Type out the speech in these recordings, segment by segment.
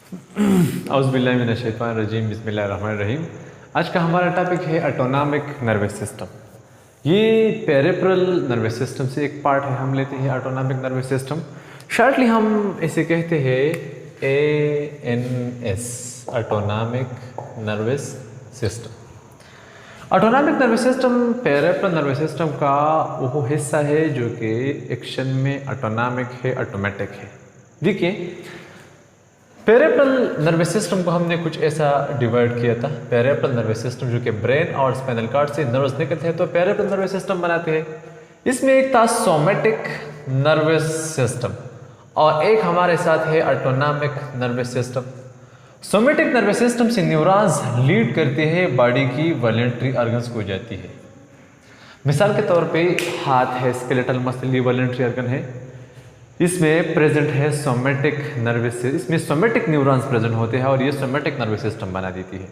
औज़ुबिल्लाहिमिनश्शैतानिर्रजीम बिस्मिल्लाहिर्रहमानिर्रहीम। आज का हमारा टॉपिक है ऑटोनॉमिक नर्वस सिस्टम। ये पेरिफेरल नर्वस सिस्टम से एक पार्ट है। हम लेते हैं ऑटोनॉमिक नर्वस सिस्टम, शॉर्टली हम इसे कहते हैं ANS, autonomic nervous system. Autonomic nervous system peripheral nervous system का वो हिस्सा है जो कि एक्शन में ऑटोनॉमिक है, ऑटोमेटिक है। देखिए, पेरिफेरल नर्वस सिस्टम को हमने कुछ ऐसा डिवाइड किया था। पेरिफेरल नर्वस सिस्टम जो कि ब्रेन और स्पाइनल कॉर्ड से नर्व्स निकलते हैं तो पेरिफेरल नर्वस सिस्टम बनाते हैं। इसमें एक था सोमैटिक नर्वस सिस्टम और एक हमारे साथ है autonomic nervous system. Somatic nervous system से न्यूरॉन्स लीड करते हैं बॉडी की वॉलंटरी ऑर्गन्स को जाती है। मिसाल के तौर पे हाथ है, स्केलेटल मसल, ये वॉलंटरी ऑर्गन है। इसमें प्रेजेंट है सोमैटिक नर्वस सिस्टम, इसमें सोमैटिक न्यूरॉन्स प्रेजेंट होते हैं और ये सोमैटिक नर्वस सिस्टम बना देती है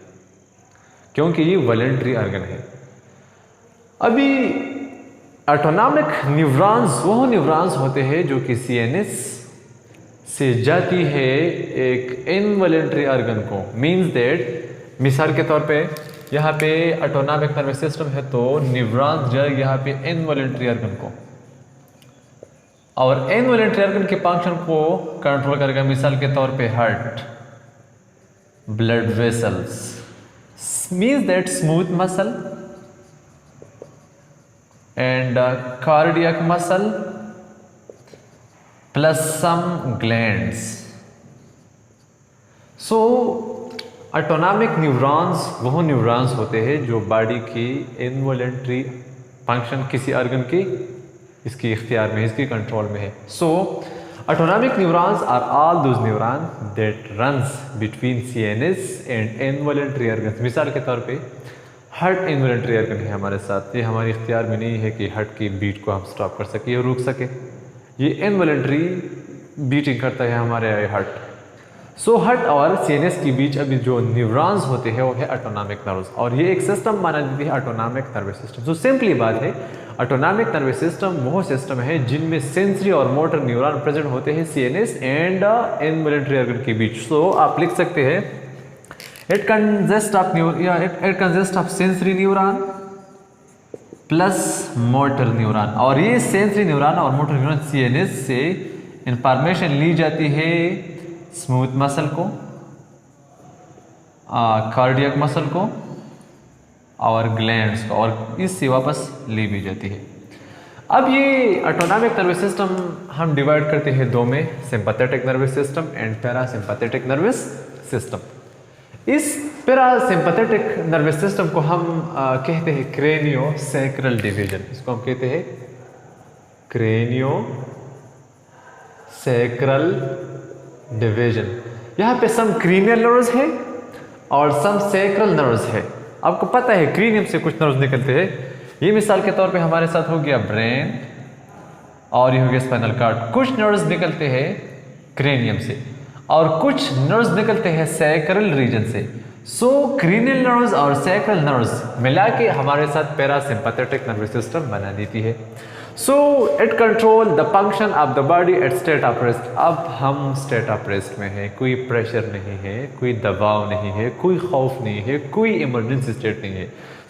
क्योंकि ये वॉलंटरी ऑर्गन है। अभी ऑटोनॉमिक न्यूरॉन्स वो न्यूरॉन्स होते हैं जो कि CNS से जाती है एक इनवॉलंटरी ऑर्गन को। मीन्स दैट, मिसाल के तौर पे यहाँ पे ऑटोनॉमिक नर्वस सिस्टम है तो न्यूरॉन्स जाए यहाँ पे इनवॉलंटरी ऑर्गन को और इनवॉलंटरी ऑर्गन के फंक्शन को कंट्रोल करेगा। मिसाल के तौर पे heart, blood vessels, means that smooth muscle and cardiac muscle plus some glands. So autonomic neurons वो न्यूरॉन्स होते हैं जो बॉडी की इनवॉलंटरी फंक्शन किसी ऑर्गन की इसकी इख्तियार में, इसकी कंट्रोल में है। So autonomic neurons are all those neuron that runs between CNS and involuntary organs. मिसाल के तौर पे हार्ट इनवॉलंटरी ऑर्गन है हमारे साथ, ये हमारे इख्तियार में नहीं है कि हार्ट की बीट को हम स्टॉप कर सके या रोक सके। ये इनवॉलंटरी बीटिंग करता है हमारे हार्ट। सो हार्ट और CNS के बीच अभी जो न्यूरॉन्स होते हैं वो है ऑटोनॉमिक नर्व्स और ये एक सिस्टम माना जाती है autonomic nervous system. So simply बात है, ऑटोनॉमिक नर्वस सिस्टम वो सिस्टम है जिनमें सेंसरी और मोटर न्यूरॉन प्रेजेंट होते हैं CNS एंड इनवॉलंटरी ऑर्गन के बीच। सो आप लिख सकते हैं it consist of sensory neuron plus motor neuron. और ये सेंसरी न्यूरॉन और मोटर न्यूरॉन CNS से इंफॉर्मेशन ली जाती है स्मूथ मसल को, कार्डियक मसल को और ग्लैंड्स को, और इससे वापस ली भी जाती है। अब ये ऑटोनॉमिक नर्वस सिस्टम हम डिवाइड करते हैं दो में, sympathetic nervous system and parasympathetic nervous system. इस पैरासिम्पैथेटिक नर्वस सिस्टम को हम कहते हैं क्रेनियो सैक्रल डिवीजन। इसको हम कहते हैं क्रेनियो सैक्रल डिवीजन। यहाँ पे सम क्रीनियल नर्व्स है और सम सैक्रल नर्व्स है। आपको पता है क्रीनियम से कुछ नर्व्स निकलते हैं। ये मिसाल के तौर पे हमारे साथ हो गया ब्रेन और ये हो गया स्पाइनल कॉर्ड। कुछ नर्व्स निकलते हैं क्रेनियम से और कुछ नर्व्स निकलते हैं सैक्रल रीजन से। सो क्रीनियल नर्व्स और सैक्रल नर्व्स मिला के हमारे साथ पैरासिम्पैथेटिक नर्वस सिस्टम बना देती है। So it control the function of the body at state of rest. अब हम स्टेट ऑफ रेस्ट में हैं, कोई प्रेशर नहीं है, कोई दबाव नहीं है, कोई खौफ नहीं है, कोई इमरजेंसी स्टेट नहीं है।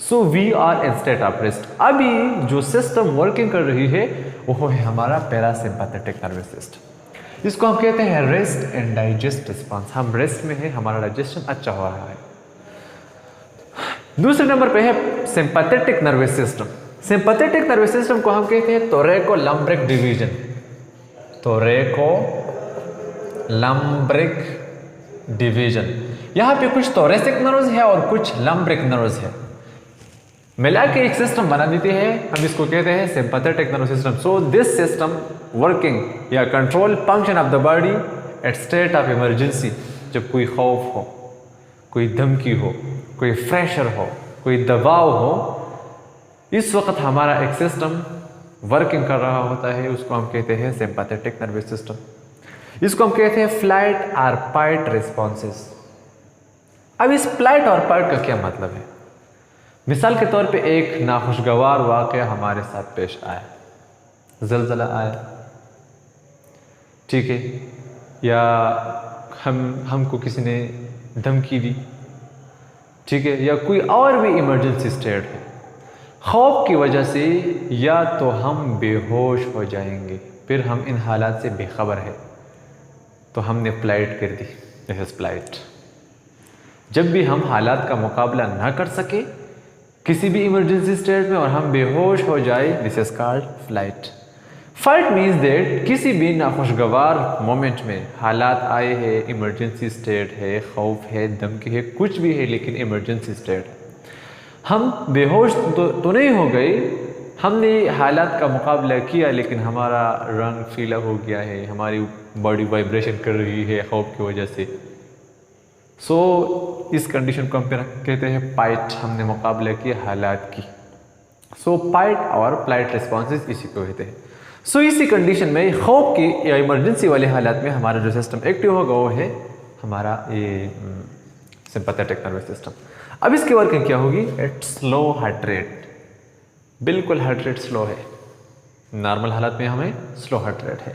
So we are in state of rest. अभी जो सिस्टम वर्किंग कर रही है वो है हमारा पैरासिम्पैथेटिक नर्वस सिस्टम। इसको हम कहते हैं रेस्ट एंड डाइजेस्ट रिस्पॉन्स। हम रेस्ट में है, हमारा डाइजेशन अच्छा हो रहा है। दूसरे नंबर पे है sympathetic nervous system. Sympathetic nervous system को हम कहते हैं थोरैको लंब्रिक डिवीजन। थोरैको लंब्रिक डिवीजन। यहाँ पे कुछ थोरैसिक नर्व्स है और कुछ लंब्रिक नर्व्स है, मिला के एक सिस्टम बना देते हैं। हम इसको कहते हैं sympathetic nervous system. So this system working या control function of the body at state of emergency. जब कोई खौफ हो, कोई धमकी हो, कोई प्रेशर हो, कोई दबाव हो, इस वक्त हमारा एक सिस्टम वर्किंग कर रहा होता है, उसको हम कहते हैं सिंपैथेटिक नर्वस सिस्टम। इसको हम कहते हैं फ्लाइट और फाइट रिस्पॉन्सेस। अब इस फ्लाइट और फाइट का क्या मतलब है? मिसाल के तौर पे एक नाखुशगवार वाक़या हमारे साथ पेश आया, ज़लज़ला आया, ठीक है, या हमको किसी ने धमकी दी, ठीक है, या कोई और भी इमरजेंसी स्टेट है, खौफ की वजह से या तो हम बेहोश हो जाएंगे, फिर हम इन हालात से बेखबर है, तो हमने फ्लाइट कर दी, दिस इज फ्लाइट। जब भी हम हालात का मुकाबला ना कर सके किसी भी इमरजेंसी स्टेट में और हम बेहोश हो जाए, this is called flight. Flight means that किसी भी नाखुशगवार मोमेंट में हालात आए हैं, इमरजेंसी स्टेट है, खौफ है, धमकी है, कुछ भी है, लेकिन इमरजेंसी स्टेट है, हम बेहोश तो नहीं हो गए, हमने हालात का मुकाबला किया, लेकिन हमारा रंग फीला हो गया है, हमारी बॉडी वाइब्रेशन कर रही है खौफ की वजह से। सो इस कंडीशन को हम कहते हैं फाइट, हमने मुकाबला किया हालात की। सो फाइट और फ्लाइट रिस्पॉन्सेज इसी को कहते हैं। सो इसी कंडीशन में खौफ की या इमरजेंसी वाले हालात में हमारा जो सिस्टम एक्टिव होगा वो है हमारा ये सिंपैथेटिक नर्वस सिस्टम। अब इसकी वर्किंग क्या होगी? एट स्लो हार्ट रेट, बिल्कुल हार्ट रेट स्लो है, नॉर्मल हालत में हमें स्लो हार्ट रेट है।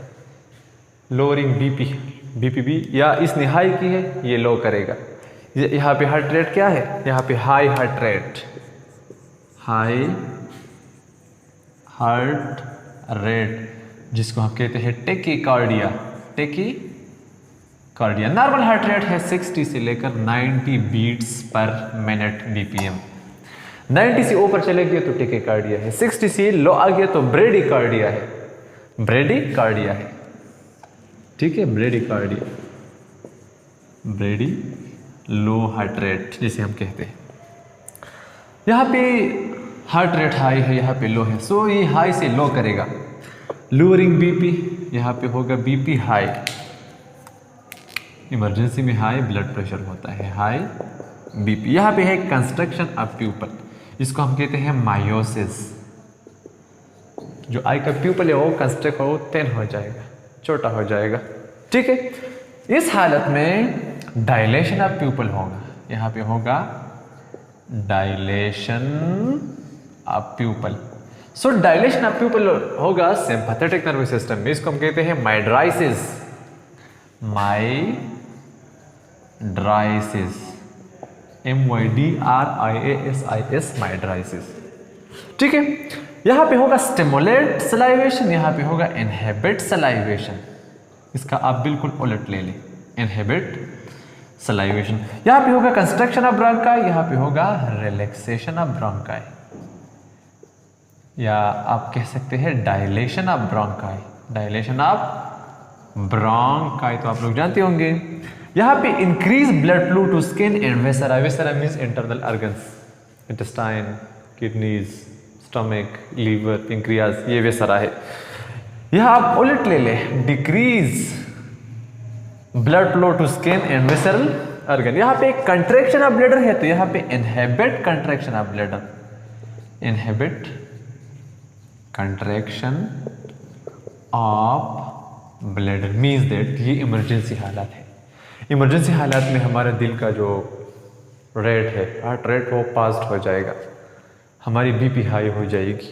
लोअरिंग बीपी भी या इसने हाई की है, ये लो करेगा। यहाँ पे हार्ट रेट क्या है? यहाँ पे high heart rate, high heart rate जिसको हम कहते हैं tachycardia. Tachycardia normal heart rate है 60 से लेकर 90 बीट्स पर मिनट बीपीएम। 90 से ऊपर चले गए तो टेकीकार्डिया है, 60 से लो आ गया तो ब्रेडीकार्डिया है, ब्रेडीकार्डिया है, ठीक है, ब्रेडीकार्डिया, ब्रेडी लो हार्ट रेट जिसे हम कहते हैं। यहाँ पे हार्ट रेट हाई है, यहाँ पे लो है, सो ये हाई से लो करेगा। लोअरिंग बीपी, यहाँ पे होगा बीपी हाई, इमरजेंसी में हाई ब्लड प्रेशर होता है, हाई बीपी। यहाँ पे है कंस्ट्रक्शन ऑफ प्यूपल, इसको हम कहते हैं मायोसिस। जो आई का प्यूपल है वो कंस्ट्रक्ट हो, थिन हो जाएगा, छोटा हो जाएगा, ठीक है। इस हालत में डायलेशन ऑफ प्यूपल होगा, यहाँ पे होगा dilation of pupil. So dilation of pupil होगा सिंपैथेटिक नर्वस सिस्टम में, इसको हम कहते हैं माइड्राइसिस, माइड्राइसिस, MYDRIASIS, माइड्राइसिस, ठीक है। यहाँ पे होगा स्टिमुलेट सलाइवेशन, यहाँ पे होगा इनहिबिट सलाइवेशन, इसका आप बिल्कुल उलट ले लें, इनहिबिट सलाइवेशन। यहाँ पे होगा कंस्ट्रक्शन ऑफ ब्रोंकाई, यहाँ पे होगा रिलैक्सेशन ऑफ ब्रोंकाई, या आप कह सकते हैं dilation of bronchi, dilation of bronchi तो आप लोग जानते होंगे। यहाँ पे increase blood flow to skin and viscera, viscera means internal organs, intestine, kidneys, stomach, liver, pancreas, ये वेसरा है। यहाँ आप उलट ले लें, decrease blood flow to skin and visceral organ. यहाँ पे एक कंट्रैक्शन ऑफ ब्लडर है तो यहाँ पे inhibit contraction of bladder, inhibit contraction of bladder means that ये इमरजेंसी हालात है। इमरजेंसी हालात में हमारे दिल का जो रेट है, हार्ट रेट, वो फास्ट हो जाएगा, हमारी बीपी हाई हो जाएगी,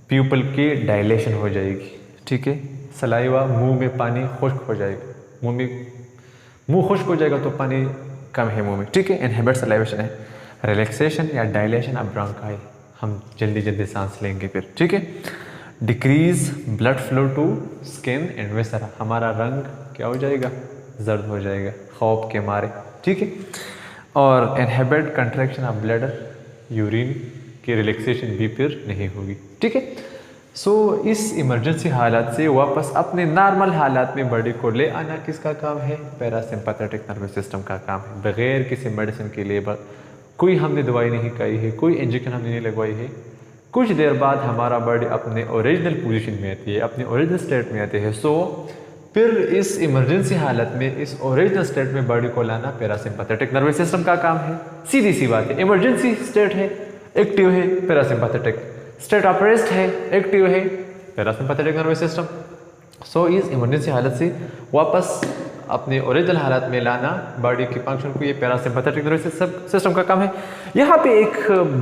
प्यूपल की डायलेशन हो जाएगी, ठीक है। सलाइवा, मुंह में पानी खुश्क हो जाएगा, मुंह खुश्क हो जाएगा तो पानी कम है मुंह में, ठीक है। इनहिबिट सलाइवेशन है। रिलैक्सेशन या डायलेशन ऑफ ब्रोंकाई, हम जल्दी जल्दी सांस लेंगे फिर, ठीक है। Decrease blood flow to skin and viscera, हमारा रंग क्या हो जाएगा? जर्द हो जाएगा खौफ के मारे, ठीक है। और inhibit contraction of bladder, urine की रिलैक्सेशन भी फिर नहीं होगी, ठीक है। सो इस इमरजेंसी हालात से वापस अपने नॉर्मल हालात में बॉडी को ले आना किसका काम है? पैरासिम्पैथेटिक नर्वस सिस्टम का काम है। बगैर किसी मेडिसिन के लिए, कोई हमने दवाई नहीं खाई है, कोई इंजेक्शन हमने नहीं लगवाई है, कुछ देर बाद हमारा बॉडी अपने ओरिजिनल पोजीशन में आती है, अपने ओरिजिनल स्टेट में आते हैं। सो फिर इस इमरजेंसी हालत में इस ओरिजिनल स्टेट में बॉडी को लाना पैरासिम्पैथेटिक नर्वस सिस्टम का काम है। सीधी सी बात है, इमरजेंसी स्टेट है, एक्टिव है, पैरासिम्पैथेटिक स्टेट ऑफ रेस्ट है, एक्टिव है, पैरासिम्पैथेटिक नर्वस सिस्टम। सो इस इमरजेंसी हालत से वापस अपने ओरिजिनल हालत में लाना बॉडी की फंक्शन को, ये पैरासिम्पैथेटिक नर्वस सिस्टम का काम है। यहाँ पे एक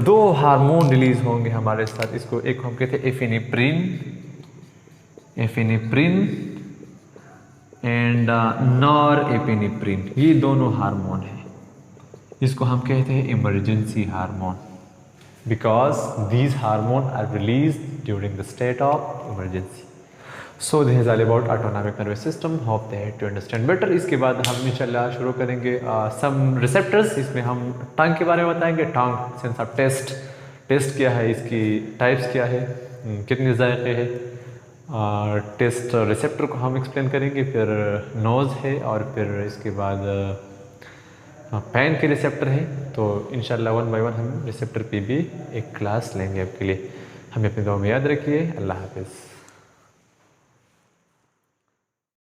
दो हार्मोन रिलीज होंगे हमारे साथ, इसको एक हम कहते हैं एफिनेफ्रिन, एफिनेफ्रिन एंड नॉरएपिनेफ्रिन, ये दोनों हार्मोन हैं, इसको हम कहते हैं emergency hormone, because these hormone are release during the state of emergency. So this is all about autonomic nervous system, hope that you understand better. इसके बाद हम इंशाल्लाह शुरू करेंगे सम रिसेप्टर्स, इसमें हम टंग के बारे में बताएंगे, टंग सेंस ऑफ टेस्ट, टेस्ट क्या है, इसकी टाइप्स क्या है, कितने जायके है, टेस्ट रिसेप्टर को हम एक्सप्लेन करेंगे, फिर नोज़ है, और फिर इसके बाद पैन के रिसेप्टर हैं. तो इंशाल्लाह 1 बाय 1 हम रिसेप्टर पे भी एक क्लास लेंगे आपके लिए. हमें अपनी दुआ में याद रखिए. अल्लाह हाफिज़.